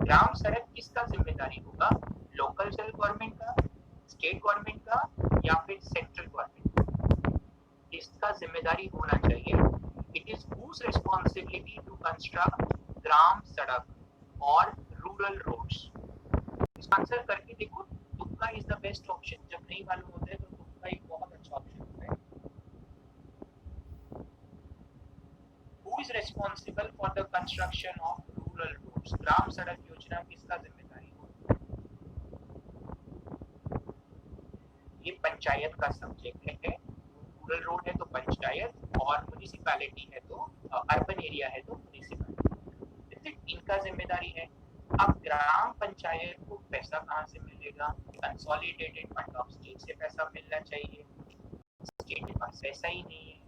ग्राम सड़क किसका जिम्मेदारी होगा? लोकल सेल्फ गवर्नमेंट का, स्टेट गवर्नमेंट का, या फिर सेंट्रल गवर्नमेंट? इसका जिम्मेदारी होना चाहिए. It is whose responsibility to construct ग्राम सड़क और रूरल रोड्स? इसका आंसर करके देखो. तुक्का इज द बेस्ट ऑप्शन. जब नहीं मालूम होता है तो तुक्का एक बहुत अच्छा ऑप्शन होता है. Who is responsible for the construction of rural roads? ग्राम सड़क योजना किसका जिम्मेदारी होगा? ये पंचायत का सब्जेक्ट है. रूरल रोड है तो पंचायत, और म्युनिसिपैलिटी है तो अर्बन एरिया है तो म्युनिसिपैलिटी. इनका जिम्मेदारी है. अब ग्राम पंचायत को पैसा कहाँ से मिलेगा? कंसोलिडेटेड फंड ऑफ स्टेट से पैसा मिलना चाहिए. स्टेट के पास पैसा ही नहीं है.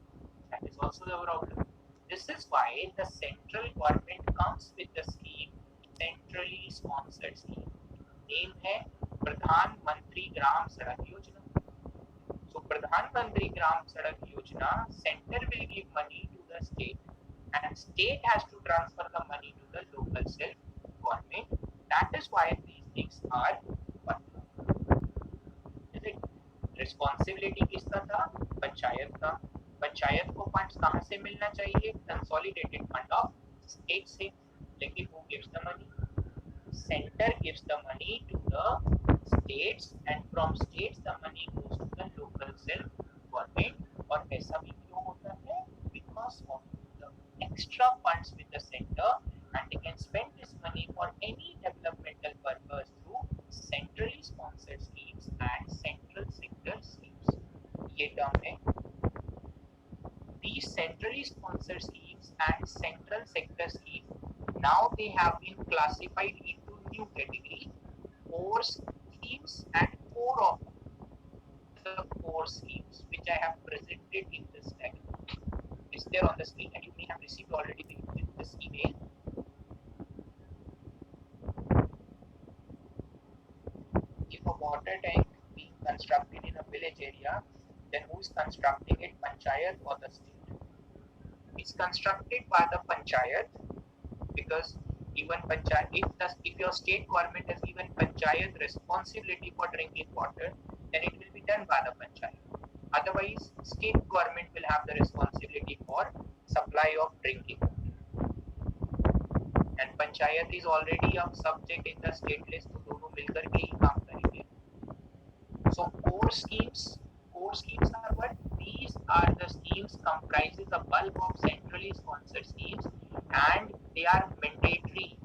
That is also the problem. This is why the central government comes with the scheme, centrally sponsored scheme. Name है प्रधानमंत्री ग्राम सड़क योजना. So प्रधानमंत्री ग्राम सड़क योजना, center will give money to the state and state has to transfer the money to the local self government. That is why these things are one. Is it? Responsibility किसका था? पंचायत का. पंचायत को funds कहाँ से मिलना चाहिए? कंसोलिडेटेड फंड ऑफ स्टेट से. लेकिन who gives the money? Center gives the money to the states and from states the money goes to the local self government. और ऐसा भी क्यों होता है? Because of the extra funds with the center and they can spend this money for any developmental purpose through centrally sponsored schemes and central sector schemes. ये term है. These centrally sponsored schemes and central sector schemes, now they have been classified into new category, core schemes and core of the core schemes, which I have presented in this diagram. It's there on the screen and you may have received already this email. If a water tank being constructed in a village area, then who is constructing it? Panchayat or the state? It's constructed by the panchayat, because even panchayat, if your state government has given panchayat responsibility for drinking water, then it will be done by the panchayat. Otherwise, state government will have the responsibility for supply of drinking water. And panchayat is already a subject in the state list, तो दोनों मिलकर के ही काम करेंगे. So core schemes are what? These are the schemes comprises the bulk of centrally sponsored schemes and they are mandatory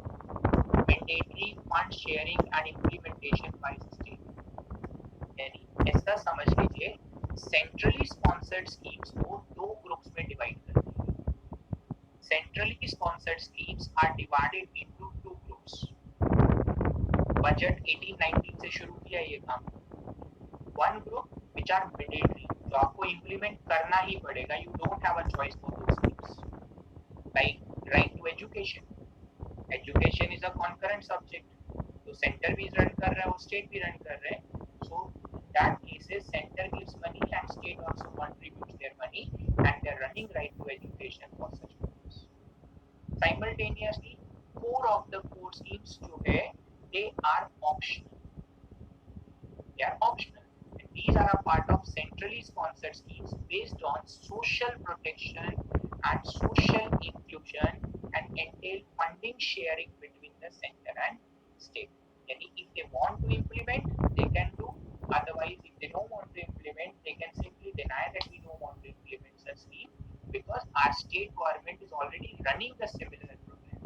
fund sharing and implementation by state. यानी ऐसा समझ लीजिए, centrally sponsored schemes को दो ग्रुप्स में डिवाइड करते हैं. Centrally sponsored schemes are divided into two groups. Budget 18-19 से शुरू किया ये काम. One group which are mandatory, जो आपको implement करना ही पड़ेगा. You don't have a choice for those schemes. Like right to education. Education is a concurrent subject. तो center भी run कर रहा है और state भी run कर रहे हैं. So that cases center gives money and state also contributes their money and they are running right to education for such purpose. Simultaneously, core of the core schemes जो है, they are optional. They are optional. These are a part of centrally sponsored schemes based on social protection and social inclusion and entail funding sharing between the center and state. Yani if they want to implement, they can do. Otherwise, if they don't want to implement, they can simply deny that we don't want to implement such scheme because our state government is already running the similar program.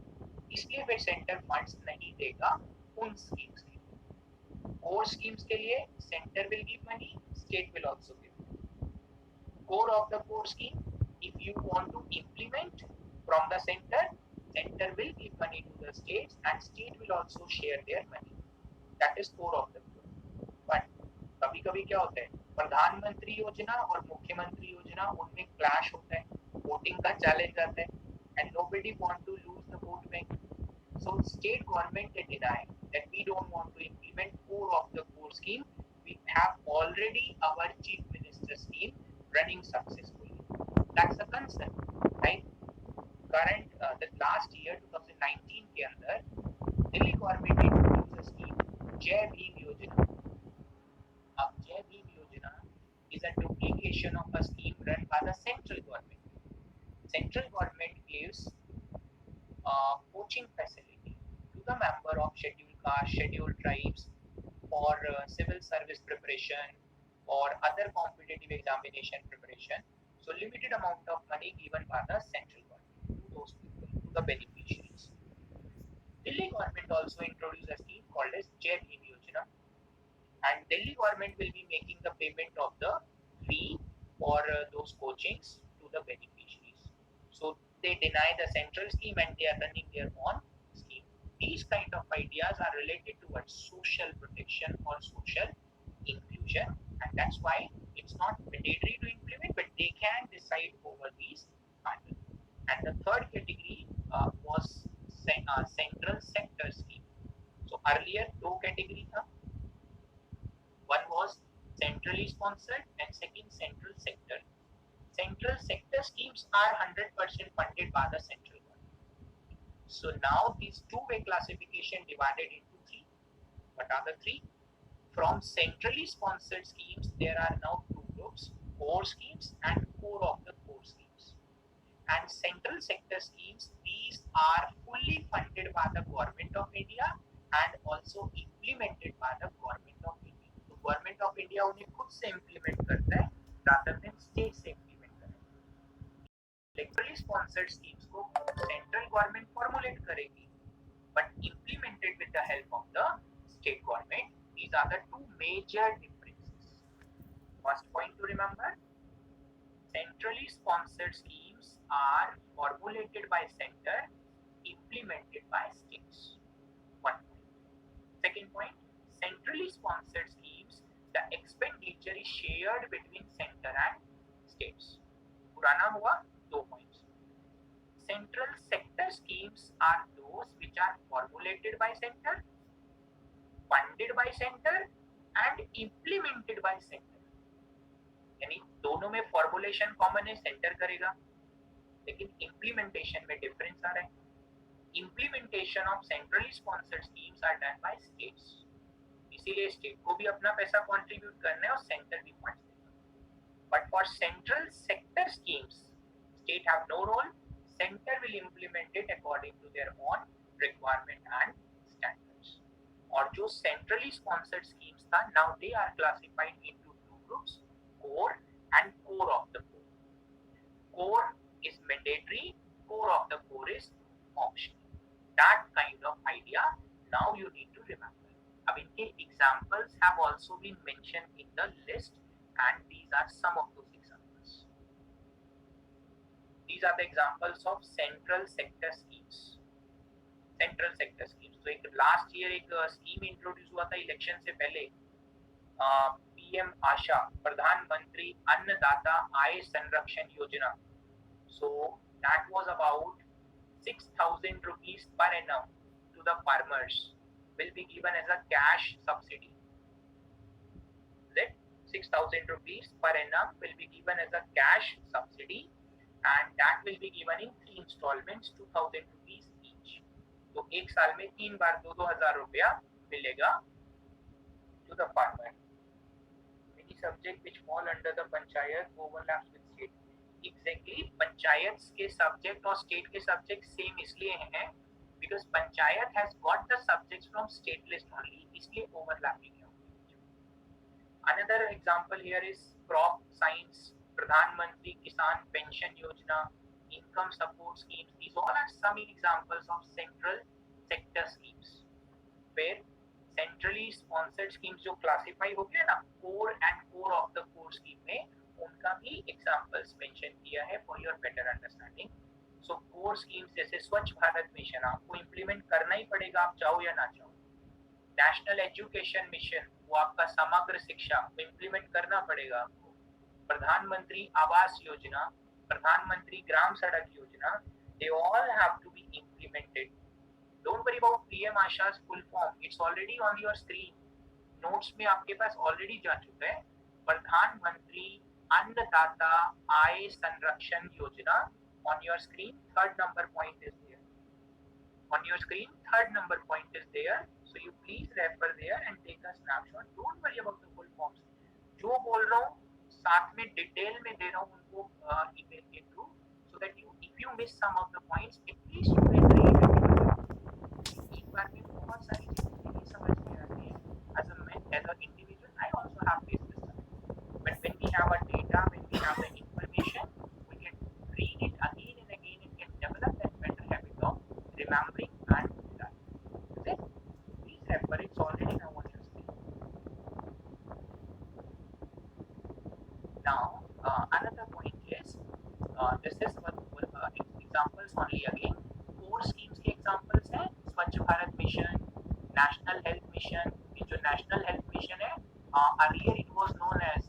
इसलिए वे center funds नहीं देगा उन schemes के. Core schemes के लिए center will give money, state will also give money. Core of the core scheme, if you want to implement from the center will give money to the states and state will also share their money. That is core of the core. But कभी-कभी क्या होता है, प्रधानमंत्री योजना और मुख्यमंत्री योजना उनमें क्लैश होता है, वोटिंग का चैलेंज आता है and nobody want to lose the vote bank. So state government they deny that we don't want to implement core of the core scheme. We have already our chief minister scheme running successfully. That's the concern, right? Current the last year 2019 के अंदर Delhi government introduced a scheme, Jai Bhim Yojana. Jai Bhim Yojana is a duplication of a scheme run by the central government. Central government gives coaching facility to the member of scheduled castes, scheduled tribes for civil service preparation or other competitive examination preparation. So limited amount of money given by the central government to those people, to the beneficiaries. Delhi government also introduced a scheme called as Jai Bhim Yojana, and Delhi government will be making the payment of the fee for those coachings to the beneficiaries. So they deny the central scheme and they are running their own scheme. These kind of ideas are related towards social protection or social inclusion, and that's why it's not mandatory to implement, but they can decide over these matters. And the third category was central sector scheme. So earlier दो category था, one was centrally sponsored and second central sector. Central sector schemes are 100% funded by the central government. So now these two-way classification divided into three. What are the three? From centrally sponsored schemes, there are now two groups: core schemes and core of the core schemes. And central sector schemes, these are fully funded by the government of India and also implemented by the government of India. तो government of India उन्हें खुद से implement करता है rather than state से implement करता है. इलेक्ट्रली sponsored schemes को सेंट्रल गवर्नमेंट फॉर्मुलेट करेगी but implemented with the help of the state government. These are the two major differences. First point to remember: centrally sponsored schemes are formulated by center, implemented by states. One point. Second point: centrally sponsored schemes, the expenditure is shared between center and states. पुराना हुआ दो points. Central sector schemes are those which are formulated by center, funded by center and implemented by center. यानी दोनों में formulation common है, centre करेगा, लेकिन implementation में डिफरेंस आ रहा है. Implementation of centrally sponsored schemes are done by states, इसीलिए स्टेट को भी अपना पैसा कंट्रीब्यूट करना है और सेंटर भी फंड्स देगा. But for central sector schemes, state have no role, centre will implement it according to their own requirement and standards. और जो सेंट्रली स्पॉन्सर्ड स्कीम्स था, now they are classified into two groups: core and core of the core. Core is mandatory, core of the core is optional. That kind of idea now you need to remember. अब इनके examples have also been mentioned in the list, and these are some of those examples. These are the examples of central sector schemes. Central sector schemes. तो एक last year एक scheme introduce हुआ था election से पहले, PM आशा, प्रधानमंत्री अन्नदाता आय संरक्षण योजना. So that was about 6,000 rupees per annum to the farmers will be given as a cash subsidy. That 6,000 rupees per annum will be given as a cash subsidy, and that will be given in 3 installments, 2,000 rupees each. तो एक साल में 3 बार 2,000 रुपया मिलेगा to the farmer. Subject which fall under the panchayat overlaps with state. Exactly, panchayat के subject और state के subject same इसलिए हैं because panchayat has got the subjects from state list only, इसलिए overlapping है. Another example here is crop science, प्रधानमंत्री किसान pension योजना, income support schemes. These all are some examples of central sector schemes where centrally sponsored schemes जो classify हो गया ना core and core of the core scheme में, उनका भी एग्जांपल्स मेंशन किया है for your better understanding. So core schemes जैसे स्वच्छ भारत मिशन आपको इंप्लीमेंट करना ही पड़ेगा, आप चाहो या ना चाहो. नेशनल एजुकेशन मिशन, वो आपका समग्र शिक्षा, वो इंप्लीमेंट करना पड़ेगा आपको. प्रधानमंत्री आवास योजना, प्रधानमंत्री Gram Sadak Yojana, they all have to be implemented. Don't worry about PM Asha's full form. It's already on your screen. Notes में आपके पास already जा चुका है. प्रधानमंत्री अन्नदाता आय संरक्षण योजना on your screen. Third number point is there. On your screen, third number point is there, so you please refer there and take a snapshot. Don't worry about the full forms. जो बोल रहा हूँ साथ में detail में दे रहा हूँ उनको ईमेल के through, so that you if you miss some of the points at least you can read it. एक बार में बहुत सारी चीजें नहीं समझ में आती है. As an individual, I also have this system. But when we have a data, when we have the information, we can read it again and again and can develop that better habit of remembering and learning. Okay? Please refer. It's already now on your screen. Now, another point is, this is examples only again. Core schemes के examples हैं स्वच्छ Bharat mission, national health mission. ये जो national health mission है, earlier it was known as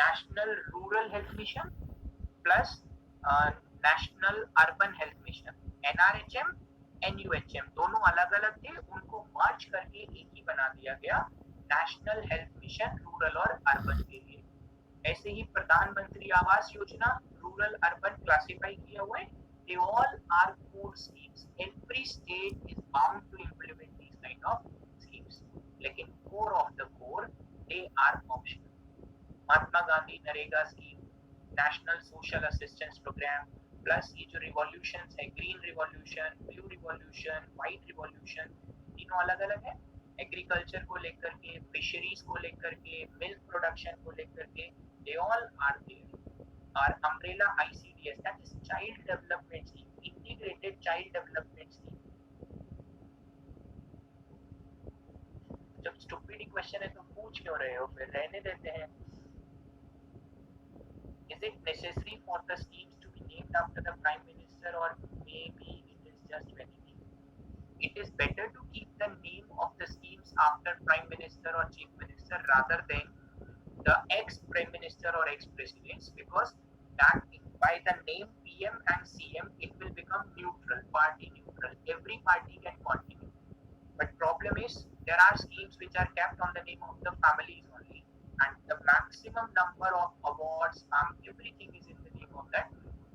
national rural health mission plus national urban health mission. NRHM, NUHM दोनों अलग अलग थे, उनको मर्ज करके एक ही बना दिया गया नेशनल हेल्थ मिशन रूरल और अर्बन के लिए. ऐसे ही प्रधानमंत्री Awas Yojana rural urban classify किया हुआ है. They all are core schemes. Every state is bound to implement these kind of schemes. लेकिन core of the core, they are optional. Mahatma Gandhi NREGA scheme, national social assistance programme, plus ये जो revolution है, green revolution, blue revolution, white revolution, तीनों अलग अलग है. Agriculture को लेकर के, फिशरीज को लेकर के, मिल्क प्रोडक्शन को लेकर के, they all are there. Our umbrella ICDS, that is Child Development Scheme, Integrated Child Development Scheme. जब स्टूपिड क्वेश्चन है तो पूछ क्यों रहे हो, फिर रहने देते हैं. Is it necessary for the schemes to be named after the Prime Minister, or maybe it is just vanity? It is better to keep the name of the schemes after Prime Minister or Chief Minister rather than the ex-Prime Minister or ex-Presidents, because that by the name PM and CM it will become neutral, party neutral. Every party can continue. But problem is there are schemes which are kept on the name of the families only, and the maximum number of awards, everything is in the name of that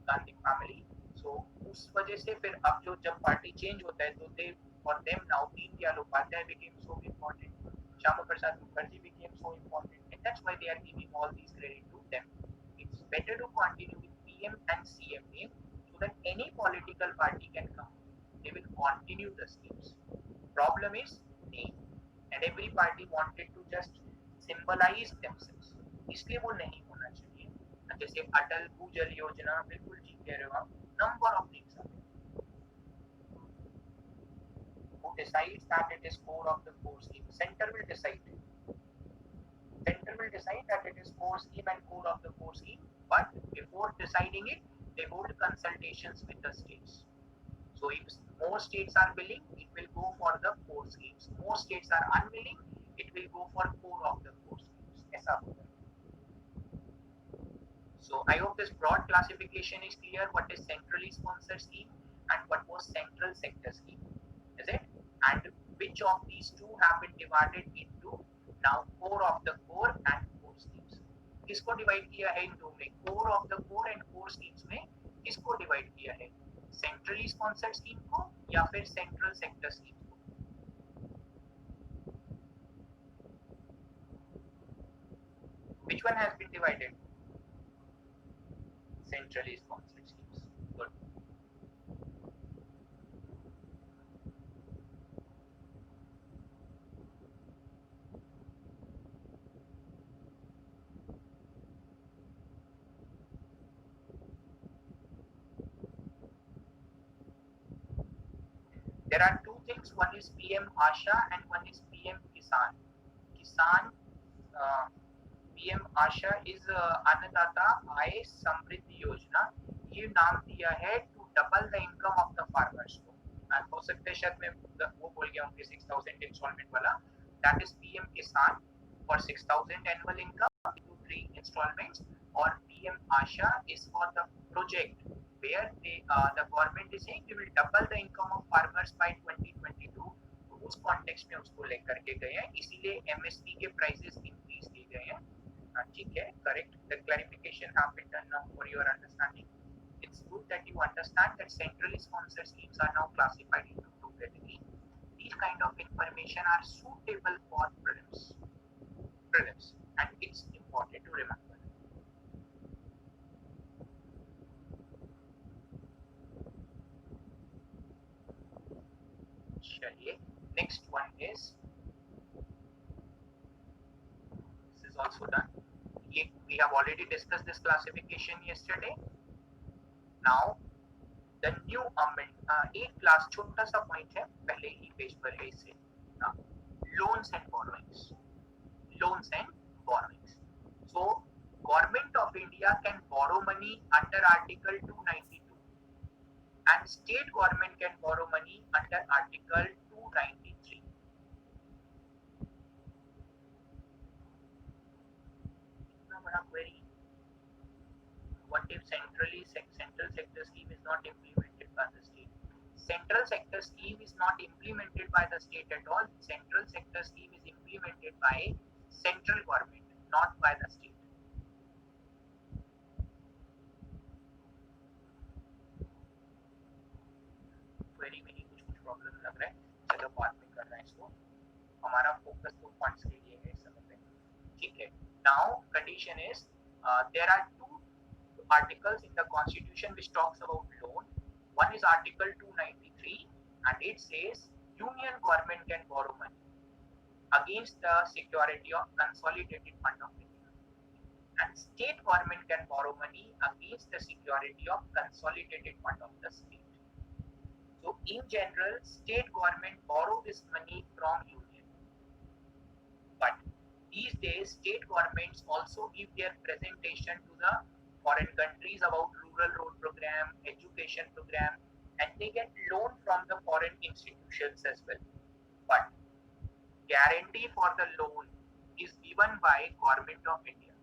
Gandhi family. So उस वजह से फिर अब जो जब party change होता है तो they for them now Deen Dayal Upadhyay became so important, Shama Prasad Mukherjee became so important, and that's why they are giving all these credit to them. It's better to continue with PM and CM name so that any political party can come. They will continue the schemes. Problem is name, and every party wanted to just symbolize themselves, इसलिए वो नहीं होना चाहिए. जैसे अटल भूजल योजना, बिल्कुल ठीक कह रहे हो आप. Number of things are. Who decides that it is core of the core scheme? Center will decide. Center will decide that it is core scheme and core of the core scheme, but before deciding it, they hold consultations with the states. So if more states are willing, it will go for the core schemes. More states are unwilling, it will go for core of the core schemes. ऐसा होगा. So I hope this broad classification is clear. What is centrally sponsored scheme and what was central sector scheme, is it? And which of these two have been divided into now core of the core and core schemes. किसको divide किया है इन दो में? core of the core and core schemes में किसको divide किया है? Centrally sponsored scheme को या फिर central sector scheme को? Which one has been divided? Centrally sponsored schemes. Good. There are two things. One is PM Asha and one is PM Kisan. Kisan, PM Asha is अन्नदाता आय समृद्धि योजना. ये नाम दिया है to double the income of the farmers को. हो सकता है शायद मैं वो बोल गया हूँ कि 6,000 installment वाला. That is PM Kisan for 6,000 annual income into 3 installments. और PM Asha is for the project where the government is saying we will double the income of farmers by 2022. तो उस कॉन्टेक्स्ट में उसको लेकर के गए हैं, इसीलिए MSP के प्राइसेस इंक्रीज किए गए हैं. ठीक है, correct. The clarification have been done now for your understanding. it's good that you understand that centrally sponsored schemes are now classified into two categories. These kind of information are suitable for prelims, and it's important to remember. चलिए, next one is, this is also done. We have already discussed this classification yesterday. Now the new एक class छोटा सा point है, पहले ही page पर है इसे, loans and borrowings. Loans and borrowings. So Government of India can borrow money under Article 292 and state government can borrow money under Article 293. इतना बड़ा query. What if central sector scheme is not implemented by the state? Central sector scheme is not implemented by the state at all. Central sector scheme is implemented by central government, not by the state. Query में ही कुछ problem लग रहा है, चलो बाद में कर रहे हैं इसको, हमारा फोकस तो फंड्स के लिए है इस समय पे, ठीक है. Now condition is there are two articles in the constitution which talks about loan. One is Article 293 and it says union government can borrow money against the security of consolidated fund of India, and state government can borrow money against the security of consolidated fund of the state. So in general, state government borrow this money from union, but these days state governments also give their presentation to the foreign countries about rural road program, education program, and they get loan from the foreign institutions as well. But guarantee for the loan is given by Government of India,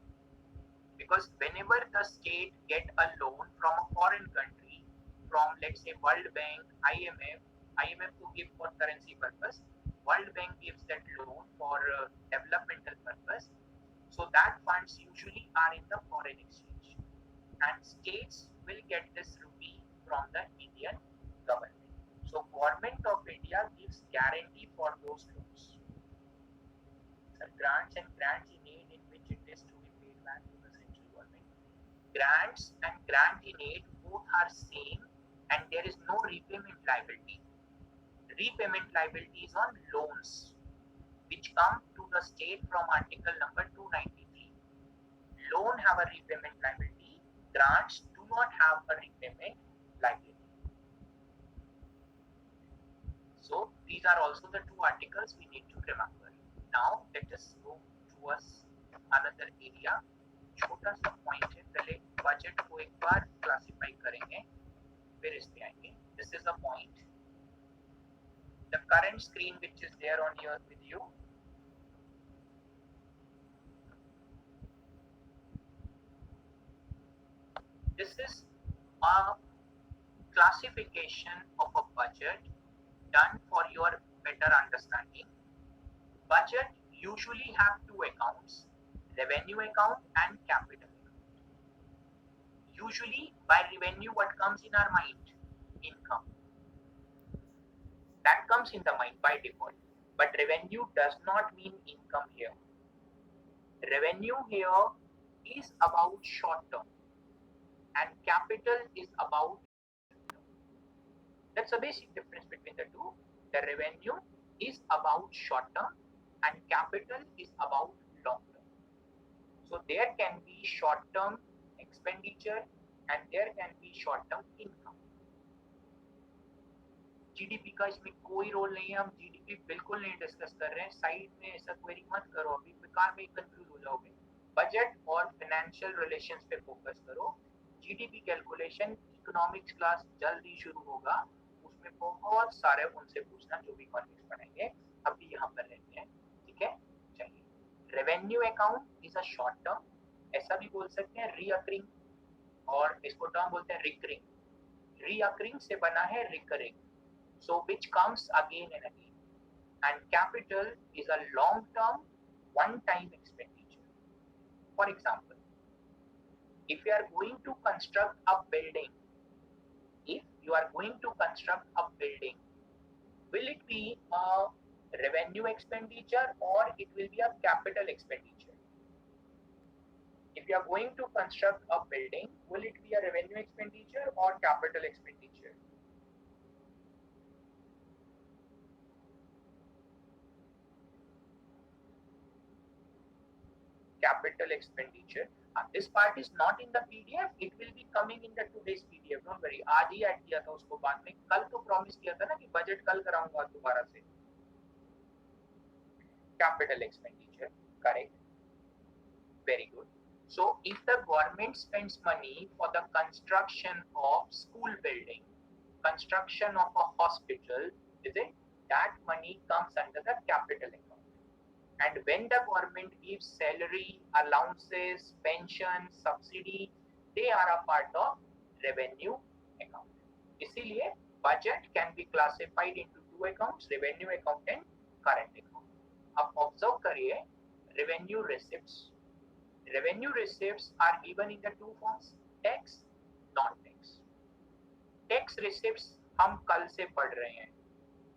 because whenever the state get a loan from a foreign country, from let's say World Bank, IMF to give for currency purpose, World Bank gives that loan for developmental purpose, so that funds usually are in the foreign exchange, and states will get this rupee from the Indian government. So Government of India gives guarantee for those loans. So grants and grants in aid in which it is to be paid back to the central government. Grants and grant in aid both are same, and there is no repayment liability. Repayment liability is on loans which come to the state from article number 293. Loan have a repayment liability, grants do not have a repayment liability. So these are also the two articles we need to remember. Now let us go towards another area. छोटा सा point है, पहले budget को एक बार classify करेंगे, फिर इस पे आएंगे. This is a point. The current screen which is there on your with you, this is a classification of a budget done for your better understanding. Budget usually have two accounts, revenue account and capital account. Usually by revenue what comes in our mind? Income. That comes in the mind by default, but revenue does not mean income here. Revenue here is about short term and capital is about long term. That's a basic difference between the two. The revenue is about short term and capital is about long term. So there can be short term expenditure and there can be short term income. GDP का इसमें कोई role नहीं है, हम GDP बिल्कुल नहीं discuss कर रहे हैं, साइड में ऐसा क्वेरी मत करो, अभी बेकार में कंफ्यूज हो जाओगे. बजट और फाइनेंशियल रिलेशंस पे फोकस करो. जीडीपी कैलकुलेशन इकोनॉमिक्स क्लास जल्दी शुरू होगा, उसमें बहुत सारे उनसे पूछना जो भी इकोनॉमिक्स पढ़ेंगे, अभी यहाँ पर रहते हैं, ठीक है. चलिए, revenue account is a short term, ऐसा भी बोल सकते हैं रीअकरिंग, और इसको टर्म बोलते हैं रिकरिंग. रीअकरिंग से बना है recurring, so which comes again and again. And capital is a long term one time expenditure. For example, if you are going to construct a building, you are going to construct a building, will it be a revenue expenditure or it will be a capital expenditure? If you are going to construct a building, will it be a revenue expenditure or capital expenditure? Capital expenditure. This part is not in the PDF. It will be coming in the today's PDF. Don't worry. आज ही add किया था उसको, बाद में कल तो promise किया था ना कि बजट कल कराऊंगा दोबारा से. Capital expenditure, correct. Very good. So if the government spends money for the construction of school building, construction of a hospital, is it? That money comes under the capital account. And when the government gives salary, allowances, pension, subsidy, they are a part of revenue account. इसीलिए budget can be classified into two accounts, revenue account and current account. अब observe करिए, revenue receipts. Revenue receipts are given in the two forms, tax, non-tax. Tax receipts हम कल से पढ़ रहे हैं.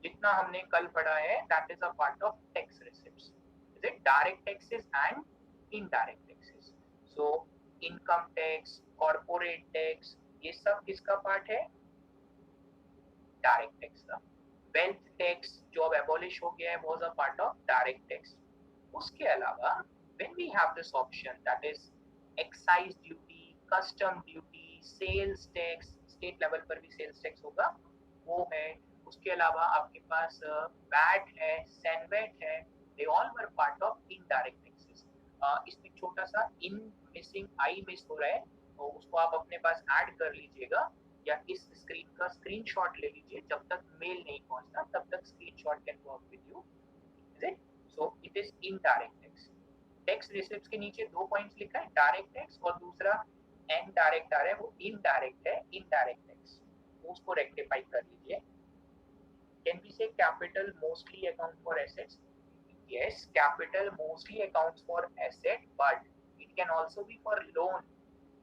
जितना हमने कल पढ़ा है, that is a part of tax receipts. Is it direct taxes and indirect taxes? So income tax, corporate tax, ये सब किसका पार्ट है? Direct tax का. Wealth tax जो अब abolish हो गया है, was a part of direct tax. उसके अलावा when we have this option, that is excise duty, custom duty, sales tax, state level पर भी sales tax होगा, वो है. उसके अलावा आपके पास VAT है, SENVAT है, they all were part of indirect taxes. इसमें छोटा सा in missing I miss हो रहा है, तो उसको आप अपने पास ऐड कर लीजिएगा या इस स्क्रीन का स्क्रीनशॉट ले लीजिए. जब तक मेल नहीं पहुंचता तब तक screenshot can work with you. Is it? So it is indirect tax. Tax receipts के नीचे दो पॉइंट्स लिखा है, डायरेक्ट टैक्स और दूसरा इनडायरेक्ट आ रहा है, वो इनडायरेक्ट है, इनडायरेक्ट टैक्स. उसको रेक्टिफाई कर लीजिए. Can we say capital mostly account for assets? Yes, capital mostly accounts for asset, but it can also be for loan.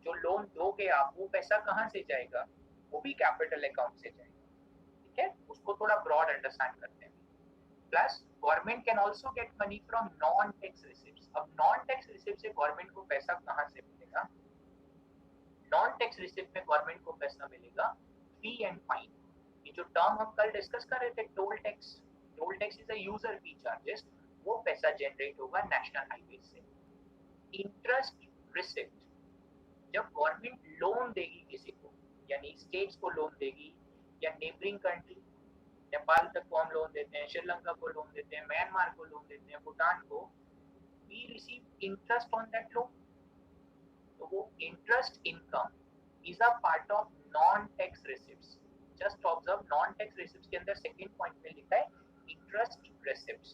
जो लोन दोगे आप, वो पैसा कहाँ से जाएगा? वो भी कैपिटल अकाउंट से जाएगा. ठीक है, उसको थोड़ा ब्रॉड अंडरस्टैंड करते हैं. Plus government can also get money from non tax receipts. अब नॉन टैक्स रिसिप्ट से गवर्नमेंट को पैसा कहाँ से मिलेगा? नॉन टैक्स रिसिप्ट में गवर्नमेंट को पैसा मिलेगा फी एंड फाइन. ये जो टर्म हम कल डिस्कस कर रहे थे, toll tax. Toll tax is a user fee charges. वो पैसा जनरेट होगा नेशनल हाईवे से. इंटरेस्ट रिसिप्ट, जब गवर्नमेंट लोन देगी किसी को, यानी स्टेट्स को लोन देगी या नेबरिंग कंट्री, नेपाल तक को हम लोन देते हैं, श्रीलंका को लोन देते हैं, म्यांमार को लोन देते हैं, भूटान को, we receive interest on that loan. तो वो interest income is a part of non tax receipts. Just observe, non tax receipts के अंदर सेकंड पॉइंट में लिखा है इंटरेस्ट रिसिप्ट्स.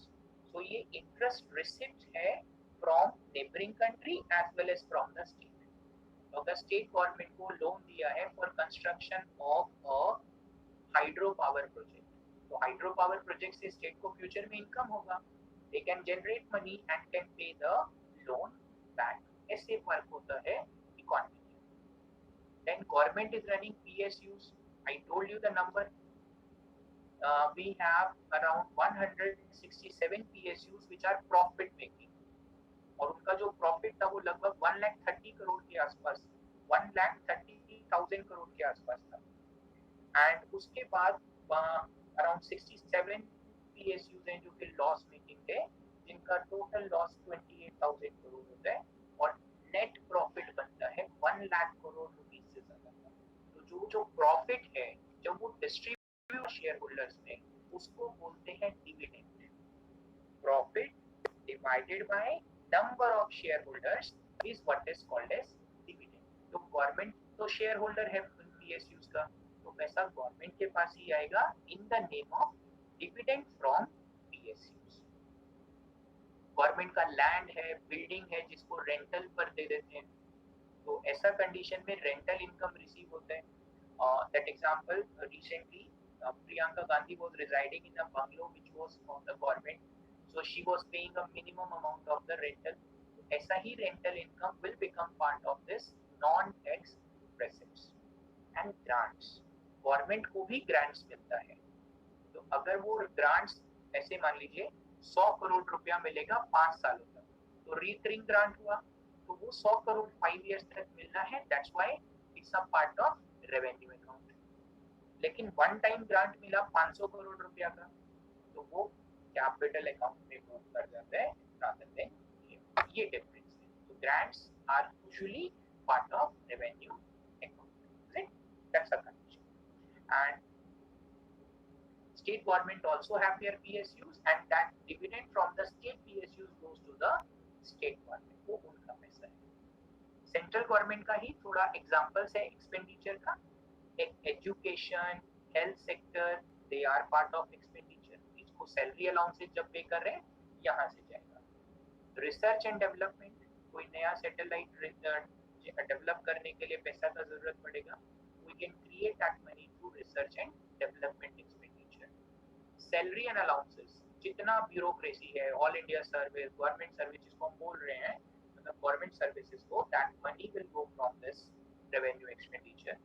सो ये इंटरेस्ट रिसिप्ट है from neighbouring country as well as from the state. अगर स्टेट गवर्नमेंट को loan दिया है for construction of a hydro power project, तो हाइड्रो पावर प्रोजेक्ट से स्टेट को फ्यूचर में इनकम होगा. They can generate money and can pay the loan back. ऐसे वर्क होता है economy. Then government is running PSUs. I told you the number. We have around 167 PSUs which are profit making. और उनका जो profit था वो लगभग 1,30,000 करोड़ के आसपास, 1,30,000 करोड़ के आसपास था. एंड उसके बाद अराउंड 67 PSUs हैं जो कि लॉस मेकिंग थे, जिनका टोटल लॉस 28,000 करोड़ होता है और नेट प्रॉफिट बनता है 1 लाख करोड़ रुपीस से ज्यादा. तो जो प्रॉफिट है जब वो डिस्ट्रीब्यूट शेयर होल्डर्स में, उसको बोलते हैं dividend. Profit divided by number of shareholders is what is called as dividend. तो गवर्नमेंट तो शेयर होल्डर है PSUs का, तो पैसा गवर्नमेंट के पास ही आएगा in the name of dividend from PSUs. Government का लैंड है, बिल्डिंग है, जिसको रेंटल पर दे देते हैं, तो ऐसा कंडीशन में रेंटल इनकम रिसीव होता है. That example, recently Priyanka Gandhi was residing in a bungalow which was of the government, so she was paying a minimum amount of the rental. ऐसा ही rental income will become part of this non-tax receipts. And grants, government को भी grants मिलता है। तो अगर वो grants ऐसे मान लीजिए 100 करोड़ रुपया मिलेगा 5 सालों तक, तो रिकरिंग ग्रांट हुआ, तो वो 100 करोड़ 5 इयर्स तक मिलना है, that's why it's a part of revenue account. लेकिन वन टाइम ग्रांट मिला 500 करोड़ रुपया का, तो वो कैपिटल अकाउंट में मूव कर जाता है रादर देन ये डिफरेंस है। तो grants are usually part of revenue account, that's a condition. And state government also have their PSUs and that dividend from the state PSUs goes to the state government, वो उनका पैसा है। Central government का ही थोड़ा examples है expenditure का, education, health sector, they are part of expenditure, इसको salary allowances जब पे कर रहे हैं यहाँ से जाएगा। रिसर्च एंड डेवलपमेंट, कोई नया सैटेलाइट डेवलप करने के लिए पैसा का जरूरत पड़ेगा, we can create that money through research and development expenditure. Salary and allowances, जितना ब्यूरोक्रेसी है, all India service, government service जिसको हम बोल रहे हैं, मतलब गवर्नमेंट सर्विसेज को, that money will go from this revenue expenditure.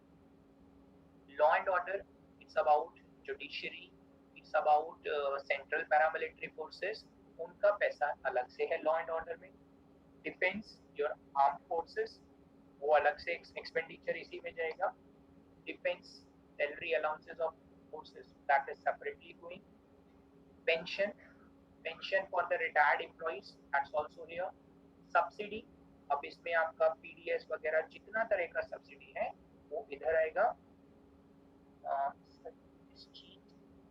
Law and order, it's about judiciary, it's about central paramilitary forces, उनका पैसा अलग से है लॉ एंड ऑर्डर में। डिफेंस, योर आर्म फोर्सेस, वो अलग से एक्सपेंडिचर इसी में जाएगा। Defence salary allowances of forces, that is separately going. Pension for the retired employees, that's also here. Subsidy, अब इसमें आपका PDS वगैरह जितना तरह का सब्सिडी है वो इधर आएगा।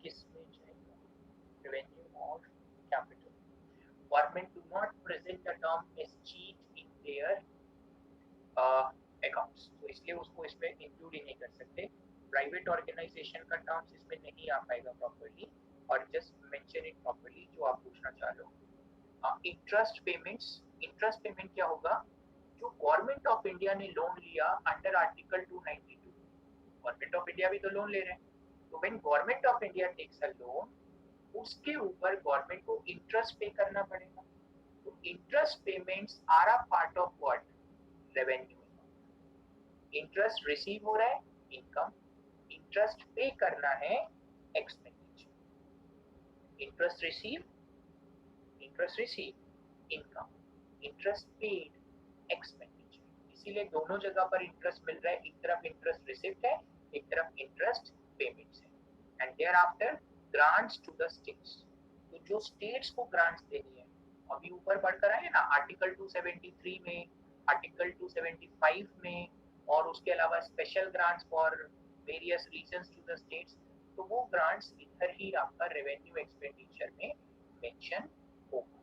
किस में जाएगा? रेवेन्यू और capital. Government do not present the term as cheat in their accounts, तो इसलिए उसको इसमें इंक्लूड ही नहीं कर सकते। प्राइवेट ऑर्गेनाइजेशन का टर्म्स इसमें नहीं आ पाएगा प्रॉपर्ली, और जस्ट मेंशन इट प्रॉपर्ली जो आप पूछना चाह रहे हो। इंटरेस्ट पेमेंट्स, इंटरेस्ट पेमेंट क्या होगा? जो गवर्नमेंट ऑफ इंडिया ने लोन लिया under article 292, government of India भी तो लोन ले रहे हैं, तो when government of India takes a loan, उसके ऊपर गवर्नमेंट को इंटरेस्ट पे करना पड़ेगा। तो interest payments are a part of what? Revenue. Interest receive हो रहा है, इनकम, इंटरेस्ट पे करना है, expenditure. Interest receive income, interest paid expenditure. इसीलिए दोनों जगह पर इंटरेस्ट मिल रहा है, एक तरफ इंटरेस्ट रिसीव्ड है, एक तरफ इंटरेस्ट पेमेंट्स है। And thereafter grants to the states, तो जो स्टेट्स को ग्रांट्स देनी है, अभी ऊपर बढ़कर आए ना आर्टिकल 273 में, आर्टिकल 275 में, और उसके अलावा special grants for various reasons to the states, तो वो ग्रांट्स इधर ही आपका रेवेन्यू एक्सपेंडिचर में मेंशन होगा।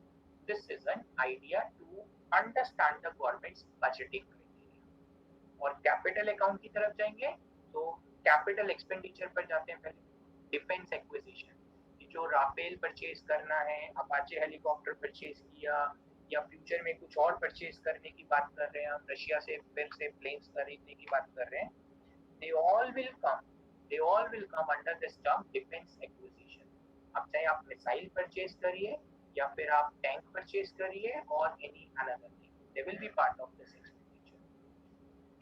This is an idea to understand the government's budgeting criteria. और कैपिटल अकाउंट की तरफ जाएंगे तो कैपिटल एक्सपेंडिचर पर जाते हैं पहले। डिफेंस एक्विजिशन, जो राफेल परचेज करना है, अपाचे हेलीकॉप्टर परचेज किया, या फ्यूचर में कुछ और परचेज करने की बात कर रहे हैं हम, रशिया से फिर से प्लेन्स खरीदने की बात कर रहे हैं, they all will come under this term defense acquisition। अब चाहे आप मिसाइल परचेज करिए या फिर आप टैंक परचेज करिए और any another thing, they will be part of this expenditure।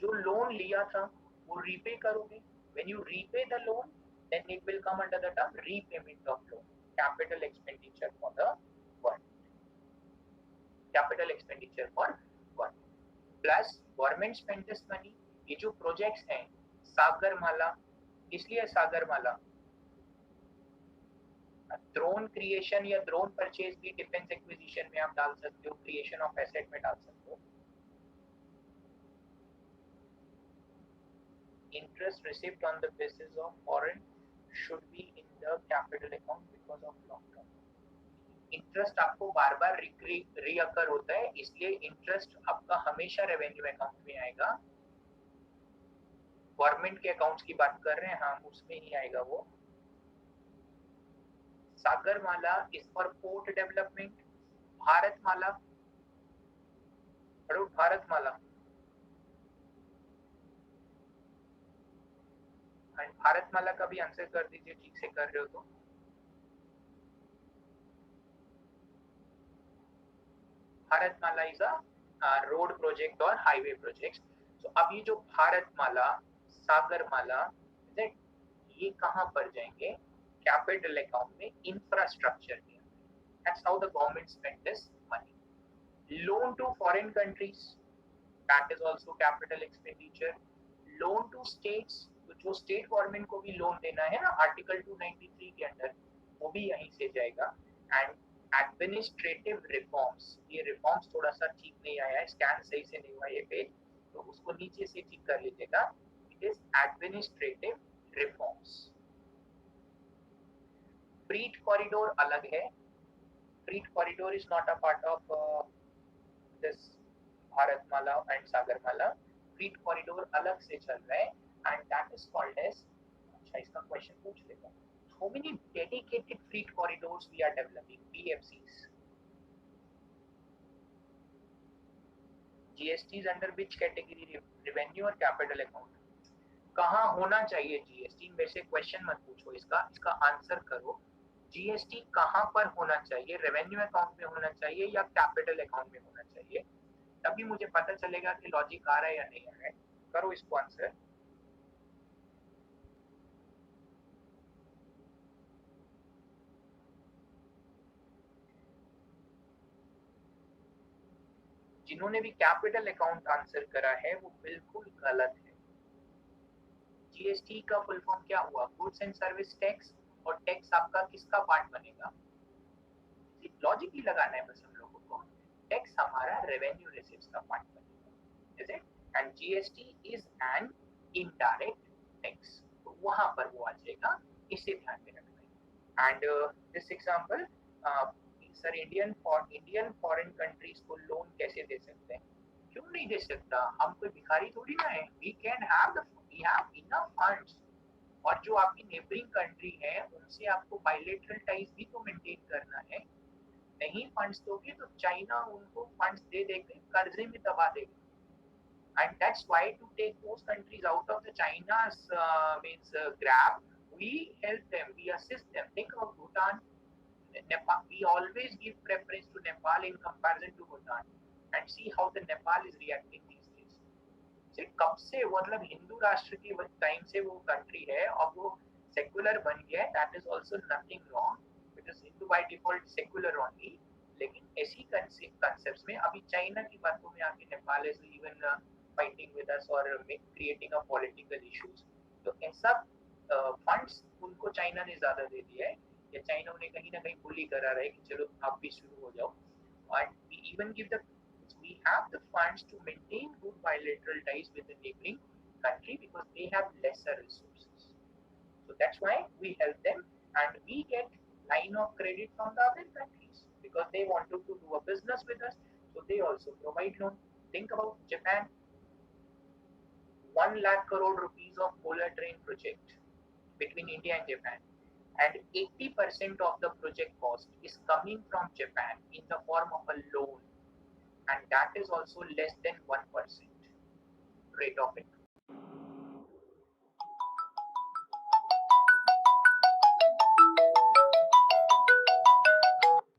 जो लोन लिया था वो रीपे करोगे, when you repay the loan then it will come under the term repayment of loan, capital expenditure for the government, capital expenditure for government। plus government spend this money, ये जो projects हैं, सागरमाला, इसलिए Sagarmala, drone creation या drone purchase भी defence acquisition में आप डाल सकते हो, क्रिएशन ऑफ एसेट में डाल सकते हो। Interest received on the basis of foreign should be in the capital account because of long term. Interest आपको बार बार रीअकर होता है, इसलिए इंटरेस्ट आपका हमेशा रेवेन्यू अकाउंट में आएगा। गवर्नमेंट के अकाउंट्स की बात कर रहे हैं हम, उसमें ही आएगा वो। Sagarmala is for port development. Bharatmala, Bharatmala, Bharatmala का भी आंसर कर दीजिए, ठीक से कर रहे हो तो। Bharatmala is a road project और हाईवे प्रोजेक्ट। तो अब ये जो भारतमाला, सागरमाला, ये कहाँ पर जाएंगे? कैपिटल अकाउंट में, इंफ्रास्ट्रक्चर में. That's how the government spend this money. Loan to foreign countries, that is also capital expenditure. Loan to states, तो जो स्टेट गवर्नमेंट को भी लोन देना है ना आर्टिकल 293 के अंदर, वो भी यहीं से जाएगा. एंड एडमिनिस्ट्रेटिव रिफॉर्म्स, ये रिफॉर्म्स थोड़ा सा ठीक नहीं आया है, स्कैन सही से नहीं हुआ ये पेज, तो उसको नीचे से ठीक कर लीजिएगा. It is administrative reforms. Freight corridor अलग है. Freight corridor is not a part of this Bharatmala and Sagarmala. Freight corridor अलग से चल रहा है and that is called as, अच्छा इसका क्वेश्चन पूछ लेगा, how many dedicated freight corridors we are developing, DFCs? GST is under which category, revenue और capital account? कहाँ होना चाहिए GST? वैसे क्वेश्चन मत पूछो इसका, इसका आंसर करो. GST कहाँ पर होना चाहिए? रेवेन्यू अकाउंट में होना चाहिए या कैपिटल अकाउंट में होना चाहिए? तभी मुझे पता चलेगा कि लॉजिक आ रहा है या नहीं आ रहा है. करो इसको आंसर. जिन्होंने भी कैपिटल अकाउंट आंसर करा है वो बिल्कुल गलत है. जीएसटी का फुल फॉर्म क्या हुआ? Goods and service tax. और टैक्स आपका किसका पार्ट बनेगा? लॉजिक ही लगाना है बस हम लोगों को. टैक्स हमारा रेवेन्यू रिसीव्स का पार्ट बनेगा, is it? And GST is an indirect tax, तो वहां पर वो आ जाएगा, इसे ध्यान में रखना है. And this example, sir Indian foreign countries को लोन कैसे दे सकते हैं? क्यों नहीं दे सकता? हम कोई भिखारी थोड़ी ना है. We have enough funds. और जो आपकी नेबरिंग कंट्री है उनसे आपको बायलैटरल टाइज भी तो मेंटेन करना है. नहीं फंड्स दोगे तो चाइना उनको फंड्स दे देके कर्जे में दबा देगा. And that's why to take those countries out of the China's grab, we help them, we assist them. Think of Bhutan, Nepal. We always give preference to Nepal in comparison to Bhutan, and see how the Nepal is reacting these days. See, कब से मतलब हिंदू राष्ट्र के time से वो country है और वो सेक्युलर बन गया है. That is also nothing wrong, because Hindu by default secular only. लेकिन ऐसी कंसेप्ट में अभी चाइना की बातों में आके Nepal is even fighting with us or creating a political issues. तो ऐसा फंड्स उनको चाइना ने ज्यादा दे दिया है, या चाइना उन्हें कहीं ना कहीं बुली करा रहा है कि चलो आप भी शुरू हो जाओ. And we even we have the funds to maintain good bilateral ties with the neighboring country because they have lesser resources. So that's why we help them, and we get line of credit from the other countries because they wanted to do a business with us, so they also provide loan. Think about Japan. 1 lakh crore rupees of bullet train project between India and Japan, and 80% of the project cost is coming from Japan in the form of a loan, and that is also less than 1% rate of it.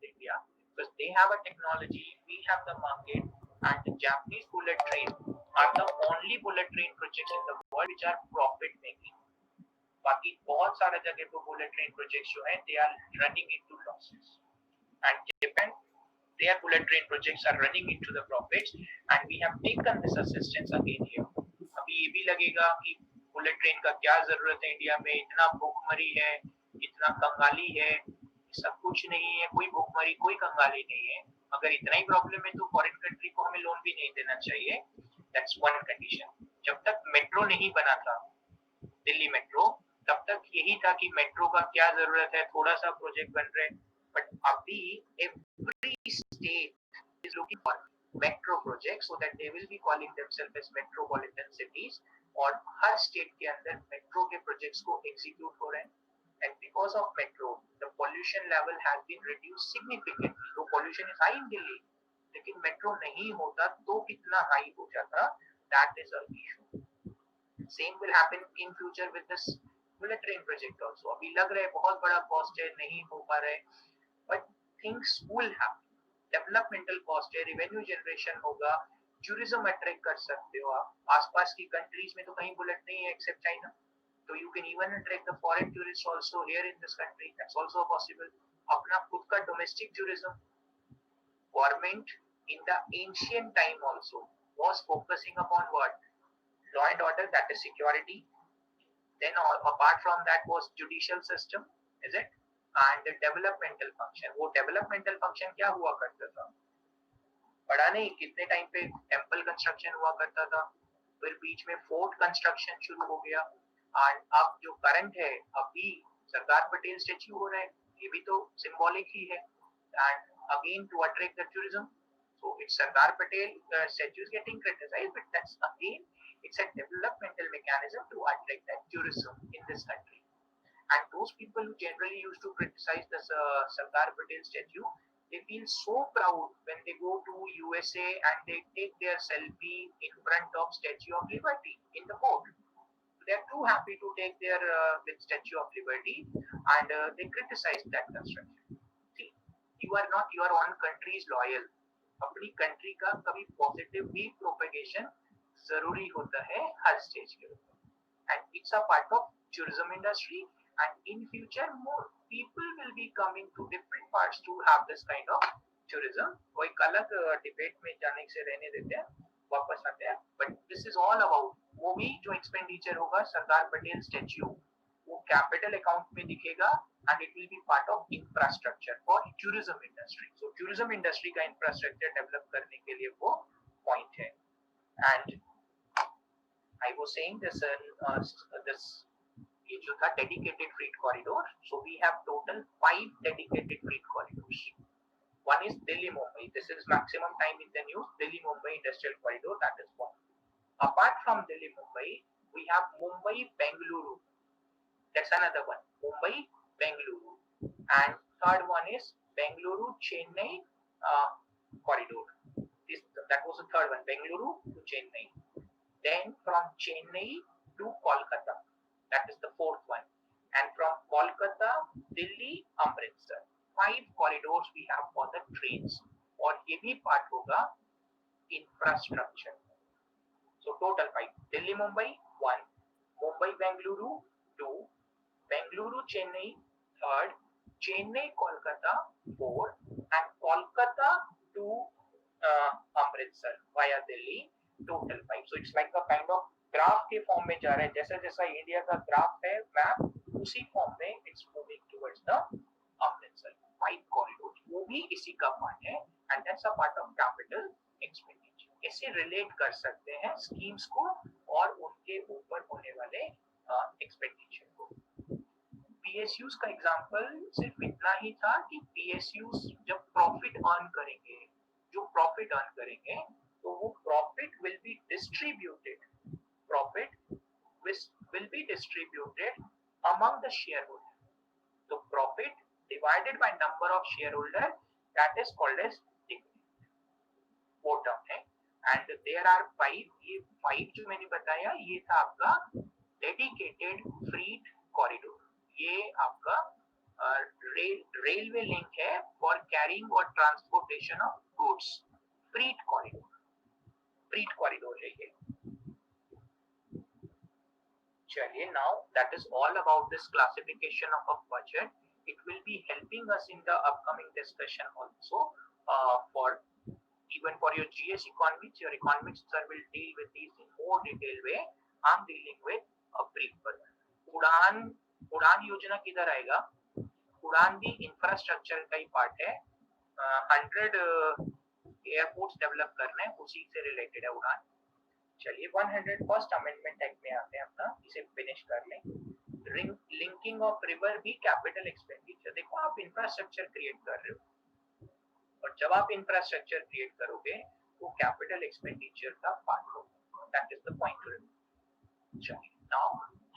India, because they have a technology, we have the market, and the Japanese bullet train are the only bullet train projects in the world which are profit making. बाकी बहुत सारे जगह पे bullet train projects जो हैं they are running into losses, and Japan their bullet train projects are running into the profits, and we have taken this assistance again here. अभी ये भी लगेगा कि बुलेट ट्रेन का क्या जरूरत है इंडिया में, इतना भूखमरी है, इतना कंगाली है. सब कुछ नहीं है, कोई भूखमरी कोई कंगाली नहीं है. अगर इतना ही प्रॉब्लम है तो फॉरेन कंट्री को हमें लोन भी नहीं देना चाहिए. That's one condition. जब तक मेट्रो नहीं बना था, दिल्ली मेट्रो, तब तक यही था कि मेट्रो का क्या जरूरत है, थोड़ा सा प्रोजेक्ट बन रहे. बट अभी every state is looking for metro project so that they will be calling themselves as metropolitan cities. और हर स्टेट के अंदर मेट्रो के प्रोजेक्ट्स को एग्जीक्यूट हो रहे हैं. And because of metro, the pollution level has been reduced significantly. So pollution is high in Delhi, लेकिन मेट्रो नहीं होता तो कितना हाई हो जाता. That is an issue. Same will happen in future with this bullet train project also. अभी लग रहा है बहुत बड़ा कॉस्ट है, नहीं हो पा रहा है, but things will happen. Developmental cost है, रेवेन्यू जनरेशन होगा, टूरिज्म अट्रैक्ट कर सकते हो आप. आसपास की कंट्रीज में तो कहीं बुलेट नहीं है accept China. So you can even attract the foreign tourists also here in this country. That's also possible. अपना खुद का domestic tourism, government in the ancient time also was focusing upon what? Law and order, that is security. Then apart from that was judicial system, is it? And the developmental function. वो developmental function क्या हुआ करता था? पढ़ा नहीं कितने time पे temple construction हुआ करता था, फिर बीच में फोर्ट कंस्ट्रक्शन शुरू हो गया, एंड अब जो करंट है अभी सरदार पटेल स्टेच्यू हो रहा है, ये भी तो सिंबॉलिक ही है, and again to attract the tourism. So it's Sardar Patel statue is getting criticized, but that's again it's a developmental mechanism to attract that tourism in this country. And those people who generally used to criticize the Sardar Patel statue, they feel so proud when they go to USA and they take their selfie in front of Statue of Liberty in the port. They're too happy to take their with Statue of Liberty, and they criticize that construction. See, you are not your own country's loyal. अपनी country का कभी positive भी propagation जरूरी होता है हर stage के ऊपर, and it's a part of tourism industry, and in future more people will be coming to different parts to have this kind of tourism. वो एक अलग डिबेट में जाने से रहने देते हैं, वापस आते हैं. But this is all about वो भी जो एक्सपेंडिचर होगा सरदार पटेल स्टेच्यू, वो कैपिटल अकाउंट में दिखेगा, and it will be part of infrastructure for tourism industry. So tourism industry का infrastructure develop करने के लिए वो point है. And I was saying this ये जो था dedicated freight corridor. So we have total 5 dedicated freight corridors. One is Delhi Mumbai. This is maximum time in the news. Delhi Mumbai industrial corridor, that is one. Apart from Delhi Mumbai, we have Mumbai Bengaluru. That's another one. Mumbai Bengaluru, and third one is Bengaluru Chennai corridor. That was the third one, Bengaluru to Chennai. Then from Chennai to Kolkata, that is the fourth one, and from Kolkata, Delhi, Amritsar. 5 corridors we have for the trains. और ये भी part होगा infrastructure. So total 5. Delhi Mumbai 1, Mumbai Bengaluru 2, Bengaluru Chennai 3rd, Chennai Kolkata 4, and Kolkata to Amritsar via Delhi, total 5. So it's like a kind of graph के form में जा रहा है, जैसा जैसा इंडिया का ग्राफ है मैप, उसी फॉर्म में it's moving towards the Amritsar. 5 corridor वो भी इसी का पार्ट है, and that's a part of capital expenditure. कैसे रिलेट कर सकते हैं स्कीम्स को और उनके ऊपर होने वाले एक्सपेंडिचर को. पीएसयूज का एग्जांपल सिर्फ इतना ही था कि पीएसयूज जब प्रॉफिट अर्न करेंगे, जो प्रॉफिट अर्न करेंगे, तो वो profit will be distributed, profit will be distributed among the share holder. तो profit divided by number of share holder, that is called as dividend. वो टर्म है. And there are 5. ये 5 जो मैंने बताया ये था आपका डेडिकेटेड फ्रीट कॉरिडोर. ये आपका रेलवे लिंक है फॉर कैरिंग और ट्रांसपोर्टेशन ऑफ गुड्स. फ्रीट कॉरिडोर है ये. चलिए, now that is all about this classification of a budget. It will be helping us in the upcoming discussion also for even for your GS economics. Your economics sir will deal with these in more detailed way. I'm dealing with a brief version. उड़ान योजना किधर आएगा? उड़ान भी infrastructure का ही part है. 100 airports develop करना है, उसी से रिलेटेड है उड़ान. चलिए 101st अमेंडमेंट एक्ट में आते हैं अपना, इसे फिनिश कर लें. लिंकिंग ऑफ रिवर भी कैपिटल एक्सपेंडिचर. देखो आप इंफ्रास्ट्रक्चर क्रिएट कर रहे हो, और जब आप इंफ्रास्ट्रक्चर क्रिएट करोगे वो कैपिटल एक्सपेंडिचर का पार्ट होगा. That is the point two remember. चलिए, now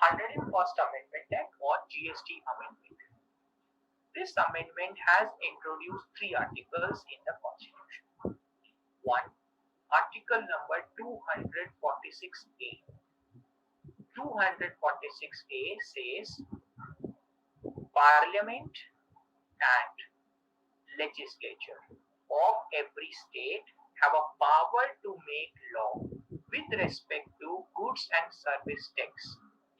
101st Amendment Act or GST Amendment. This amendment has introduced 3 articles in the Constitution. 1. Article number 246A. 246A says Parliament and legislature of every state have a power to make law with respect to goods and service tax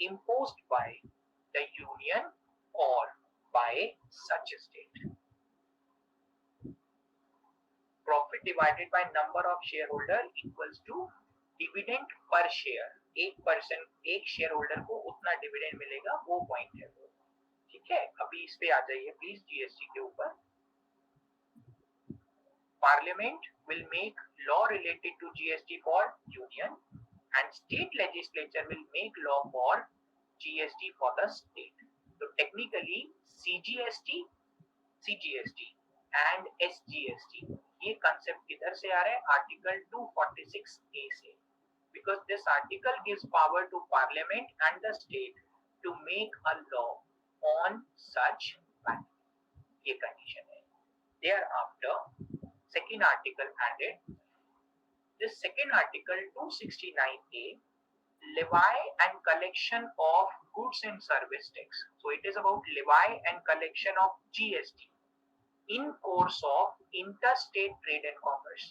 imposed by the union or by such a state. Profit divided by number of shareholder equals to dividend per share, 1% एक share holder को उतना dividend मिलेगा, वो point है वो। ठीक है, अभी इस पे आ जाइए प्लीज जीएसटी के ऊपर। Parliament will make law related to GST for union and state legislature will make law for GST for the state. तो technically CGST, CGST and SGST, ये कंसेप्ट किधर से आ रहा है? आर्टिकल 246A से। Because this article gives power to parliament and the state to make a law on such matter. ये condition है। Thereafter, second article added. This second article 269A, levy and collection of goods and service tax. So it is about levy and collection of GST in course of interstate trade and commerce.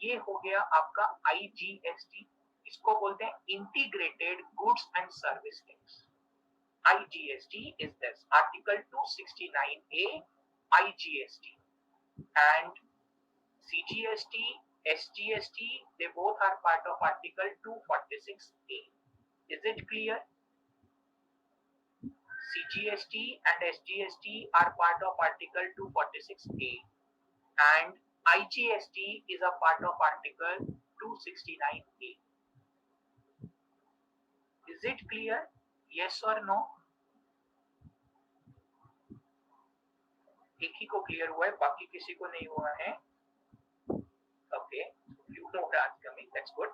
ये हो गया आपका IGST, इसको बोलते हैं integrated goods and service tax. IGST is this article 269A IGST, and CGST, SGST, they both are part of article 246A. Is it clear? CGST and SGST are part of article 246A and IGST is a part of article 269A. Is it clear? Yes or no? एक ही को clear हुआ है, बाकी किसी को नहीं हुआ है। Okay, few more are coming, that's good.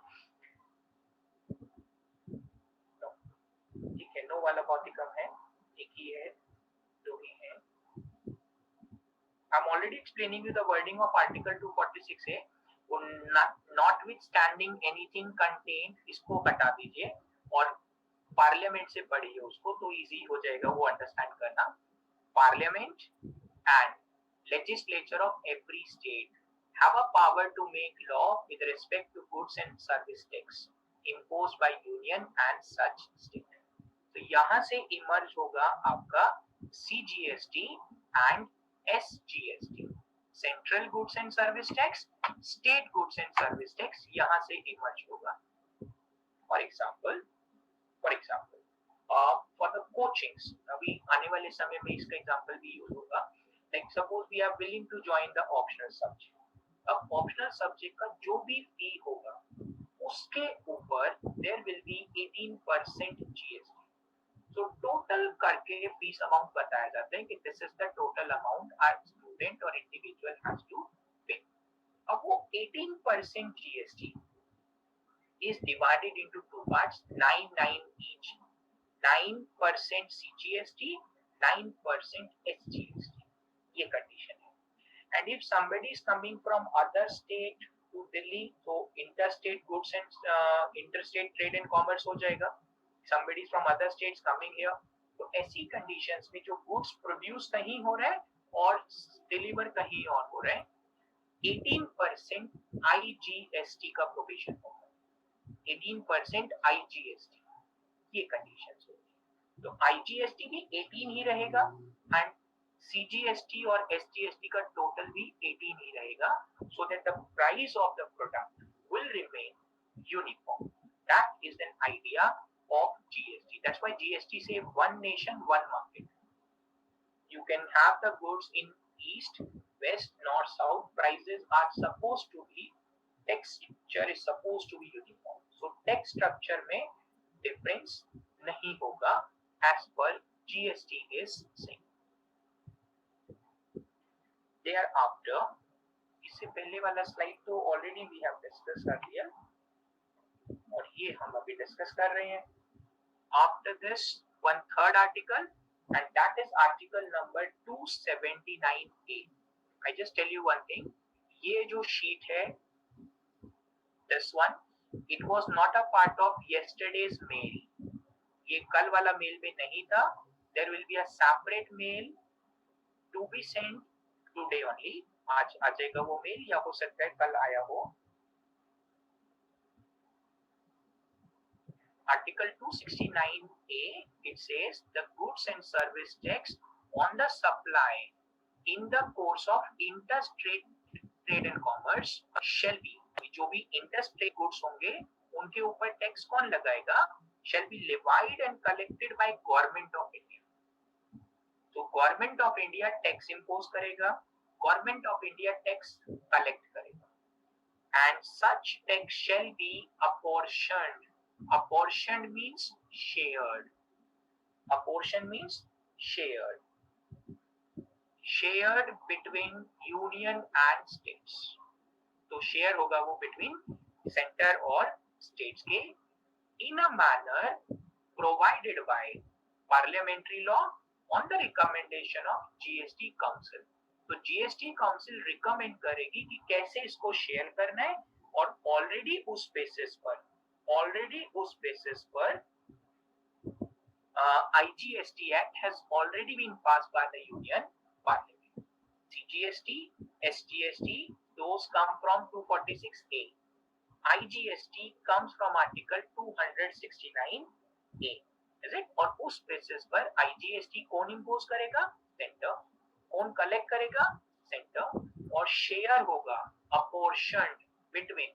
ठीक है, नो वाला बहुत ही कम है, एक ही है, दो ही है। I'm already explaining you the wording of article 246A. Notwithstanding anything contained, इसको हटा दीजिए और पार्लियामेंट से पढ़िए उसको, तो इजी हो जाएगा वो अंडरस्टैंड करना। Parliament and legislature of every state have a power to make law with respect to goods and service tax imposed by union and such state. तो यहाँ से इमर्ज होगा आपका CGST and SGST, central goods and service tax, state goods and service tax, यहाँ से emerge होगा। For example for the coachings, अभी आने वाले समय में इसका एग्जांपल भी यूज होगा। Like suppose we are willing to join the optional subject, अब ऑप्शनल सब्जेक्ट का जो भी फी होगा उसके ऊपर there will be 18% GST। तो टोटल करके फीस अमाउंट बताया जाता है कि this is the total amount our student or individual has to pay। अब वो 18% GST is divided into two parts, 9 each, 9% CGST, 9% SGST, ये कंडीशन है। And if somebody is coming from other state to Delhi, तो interstate goods and interstate trade and commerce हो जाएगा। Somebody is from other states coming here, तो ऐसी conditions में जो goods produce कहीं हो रहा है और डिलीवर कहीं और हो रहा है, 18% IGST का प्रोविजन होगा, 18% IGST, ये कंडीशंस होगी। तो IGST भी 18 ही रहेगा एंड CGST और SGST का टोटल भी 18 ही रहेगा, so that the price of the product will remain uniform. That is an idea of GST. That's why GST say one nation, one market. You can have the goods in east, west, north, south. Prices are supposed to be, tax structure is supposed to be uniform. So tax structure में difference नहीं होगा as per GST is saying. Thereafter, इससे पहले वाला slide तो already we have discuss कर लिया और ये हम अभी डिस्कस कर रहे हैं। After this, one third article, and that is article number 279A. I just tell you one thing, ये जो sheet है, this one, it was not a part of yesterday's mail. ये कल वाला मेल में नहीं था। There will be a separate mail to be sent today only. आज आ जाएगा वो मेल, या हो सकता है कल आया हो। Article 269A, it says the goods and service tax on the supply in the course of interstate trade and commerce shall be, जो भी interstate goods होंगे उनके ऊपर टैक्स कौन लगाएगा, shall be levied and collected by government of India. तो government of India tax impose करेगा, government of India tax collect करेगा, and such tax shall be apportioned. Apportioned means shared. Apportion means shared. Shared between union and states. तो share होगा वो between centre और states के in a manner provided by parliamentary law on the recommendation of GST Council. तो GST council recommend करेगी कि कैसे इसको शेयर करना है, और ऑलरेडी उस बेसिस पर IGST Act has already been passed by the Union Parliament. CGST, SGST, those come from 246A. IGST comes from Article 269A. Is it? और उस बेसिस पर IGST कौन इम्पोज करेगा, सेंटर. कौन कलेक्ट करेगा, सेंटर. और शेयर होगा apportioned between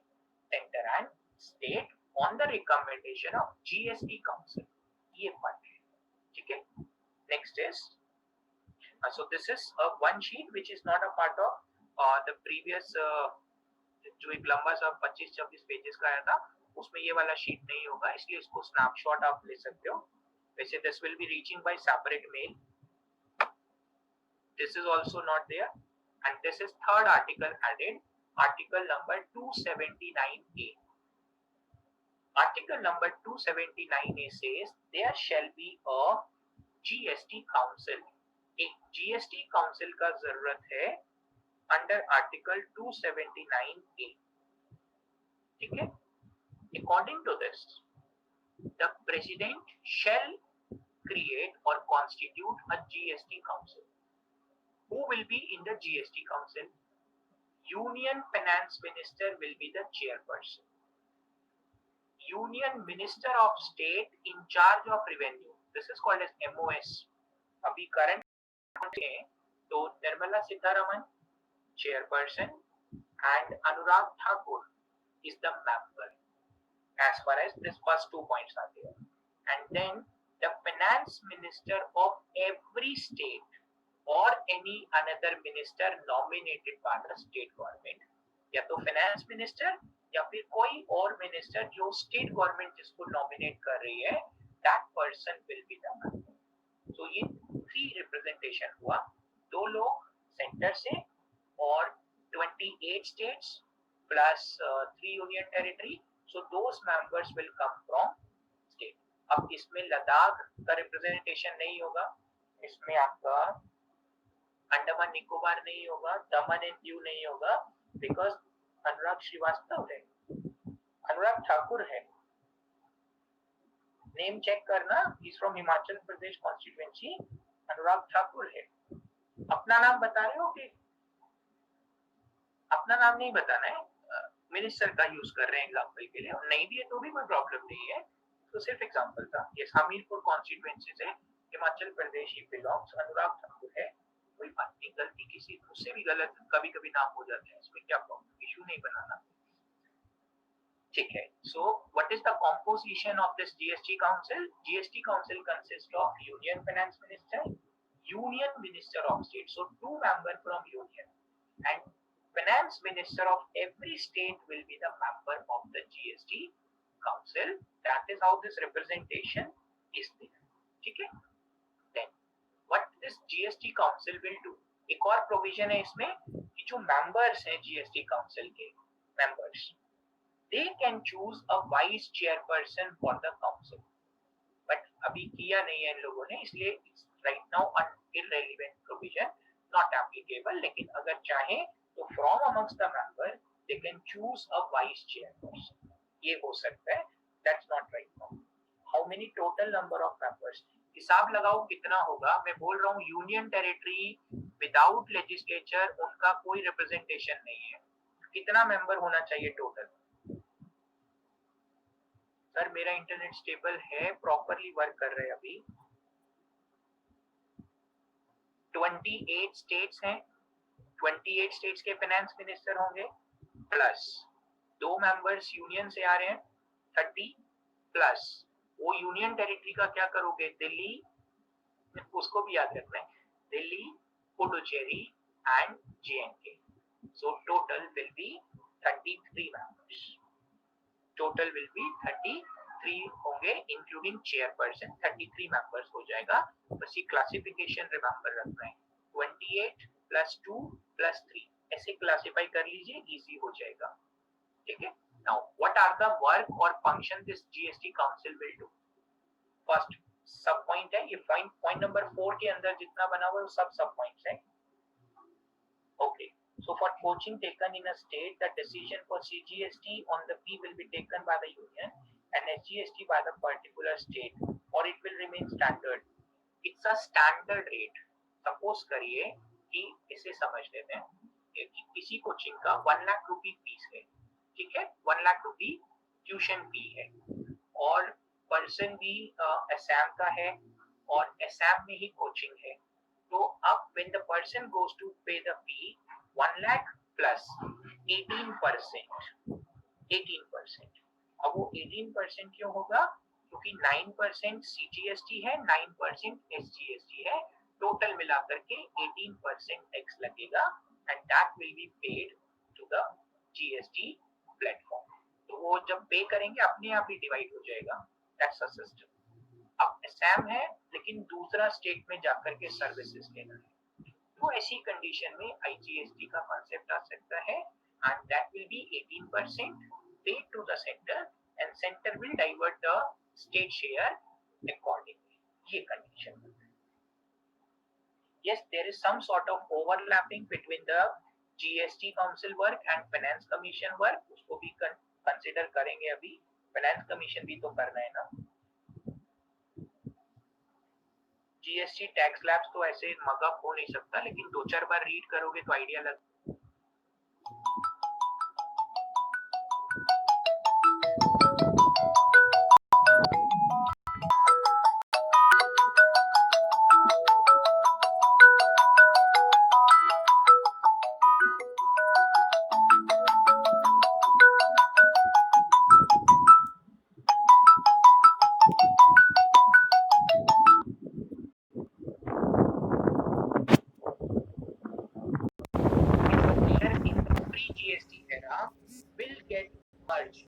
centre and state on the recommendation of GST council. ये पार्ट है, ठीक है. Next is so this is one sheet which is not a part of the previous जो एक लंबा सा 25-26 पेजेस का आया था, उसमें ये वाला शीट नहीं होगा, इसलिए इसको स्नैपशॉट आप ले सकते हो. वैसे this will be reaching by separate mail. This is also not there, and this is third article added, article number 279A. Article number 279A says there shall be a GST council. एक GST council का जरूरत है under article 279A. ठीक है. According to this, the president shall create or constitute a GST council. Who will be in the GST council? Union Finance Minister will be the chairperson. Union Minister of State in charge of revenue. This is called as MOS. अभी current है तो Nirmala Sitharaman chairperson and Anurag Thakur is the member. As far as this first 2 points are there, and then the finance minister of every state or any another minister nominated by the state government, या तो finance minister या फिर कोई और minister जो state government जिसको nominate कर रही है, that person will be the member. So ये 3 representation हुआ, 2 लोग center से और 28 states plus 3 union territory. So those members will come from state. अब इसमें लद्दाख का representation नहीं होगा, इसमें आपका अंडमान निकोबार नहीं होगा, दमन एंड दीव नहीं होगा, बिकॉज अनुराग श्रीवास्तव है, अनुराग ठाकुर है. नेम चेक करना, is from Himachal Pradesh constituency, Anurag Thakur है. अपना नाम बता रहे हो कि अपना नाम नहीं बताना है, मिनिस्टर का यूज कर रहे हैं एग्जांपल के लिए, और नहीं भी है तो भी कोई प्रॉब्लम नहीं है, तो सिर्फ एग्जांपल था. ये हमीरपुर कॉन्स्टिट्यूएंसी से हिमाचल प्रदेश ही बिलोंग्स, अनुराग ठाकुर है. कोई बात नहीं, गलती किसी उससे भी गलत कभी कभी नाम हो जाते हैं, इसमें क्या प्रॉब्लम, इशू नहीं बनाना, ठीक है. So what is the composition of this GST council? GST council consist of union finance minister, union minister of state, so 2 member from union, and finance minister of every state will be the member of the GST council. That is how this representation is there, ठीक है. Then what this GST council will do, एक और provision है इसमें कि जो members हैं GST council के members, they can choose a vice chairperson for the council, but अभी किया नहीं है इन लोगों ने, इसलिए right now an irrelevant provision, not applicable. लेकिन अगर चाहे तो from amongst the member they can choose a vice chairperson, ये हो सकता है. That's not right now. How many total number of members, हिसाब लगाओ कितना होगा. मैं बोल रहा हूँ यूनियन टेरिटरी विदाउट लेजिस्लेचर उनका कोई रिप्रेजेंटेशन नहीं है, कितना मेंबर होना चाहिए टोटल? सर मेरा इंटरनेट स्टेबल है, प्रॉपरली वर्क कर रहे हैं अभी। 28 स्टेट्स हैं, 28 स्टेट्स के फाइनेंस मिनिस्टर होंगे, प्लस 2 मेंबर्स यूनियन से आ रहे हैं 30, प्लस वो यूनियन टेरिटरी का क्या करोगे, दिल्ली, उसको भी याद रखना है, Delhi, Puducherry and JNK। So total will be 33 members. Total will be 33 होंगे इंक्लूडिंग चेयरपर्सन, 33 मेंबर्स हो जाएगा। बस ये क्लासिफिकेशन रिमेंबर रखना है, 28 प्लस 2 प्लस 3 ऐसे क्लासिफाई कर लीजिए, इजी हो जाएगा। ठीक है, now what are the work और function this GST council will do. First sub point है, ये पॉइंट नंबर 4 के अंदर जितना बना हुआ है वो सब पॉइंट्स है। Okay, so for coaching taken in a state, the decision for CGST on the fee will be taken by the union and SGST by the particular state, or it will remain standard. It's a standard rate. Suppose करिए कि इसे समझ लेते हैं कि किसी coaching का 1 लाख रुपी fees है, ठीक है, 1 लाख रुपी ट्यूशन फी है, और पर्सन भी असम का है और असम में ही कोचिंग है। तो अब when the person goes to pay the fee 1 lakh plus 18%, 18%, अब वो 18% क्यों होगा, क्योंकि 9% CGST है, 9% SGST है, टोटल मिलाकर के 18% टैक्स लगेगा and that will be paid to the GST platform. तो वो जब पे करेंगे अपने आप ही डिवाइड हो जाएगा, that's a system। अब असम है लेकिन दूसरा स्टेट में जाकर के सर्विसेज लेना है, तो ऐसी कंडीशन में IGST का कॉन्सेप्ट आ सकता है and that will be 18% paid to the center and center will divert the state share accordingly। ये कंडीशन है। Yes, there is some sort of overlapping between the GST council work and finance commission work, उसको भी consider करेंगे अभी। Finance commission भी तो करना है ना। GST टैक्स लैब्स तो ऐसे मगअप हो नहीं सकता, लेकिन 2-4 बार रीड करोगे तो आइडिया लग।